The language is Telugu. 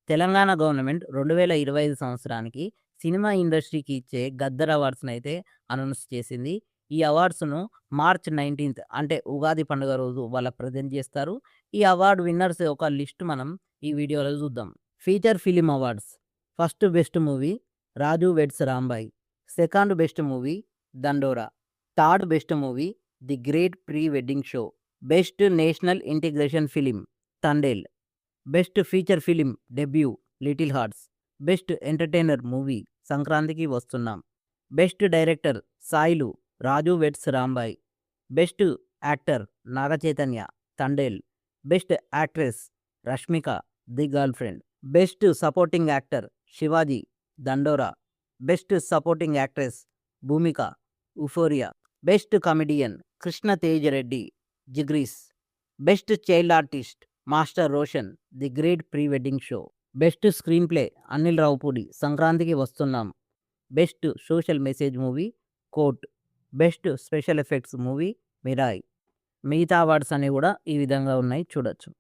తెలంగాణ గవర్నమెంట్ 2025 సంవత్సరానికి సినిమా ఇండస్ట్రీకి ఇచ్చే గద్దర్ అవార్డ్స్‌నైతే అనౌన్స్ చేసింది. ఈ అవార్డ్స్‌ను మార్చ్ 19థ్ అంటే ఉగాది పండుగ రోజు వాళ్ళకి ప్రెజెంట్ చేస్తారు. ఈ అవార్డ్ విన్నర్స్ ఒక లిస్ట్ మనం ఈ వీడియోలో చూద్దాం. Feature film awards. First best movie 'Raju weds Rambai'. Second best movie 'Dandora'. Third best movie 'the great pre wedding show'. Best national integration film 'Thandel'. Best feature film debut 'little hearts'. Best entertainer movie 'సంక్రాంతికి వస్తున్నాం'. Best director Sailu 'Raju weds Rambai'. Best actor Naga Chaitanya 'Thandel'. Best actress Rashmika 'the girlfriend'. Best supporting actor Shivaji 'Dandora'. Best supporting actress Bhumika 'euphoria'. Best comedian Krishna Tej Reddy 'Jigris'. Best child artist master Roshan 'the great pre wedding show'. Best screenplay Anil Ravipudi 'Sankranthiki వస్తున్నాం'. Best social message movie 'court'. Best special effects movie 'Mirai'. మిగతా అవార్డ్స్ అన్నీ కూడా ఈ విధంగా ఉన్నాయి చూడొచ్చు.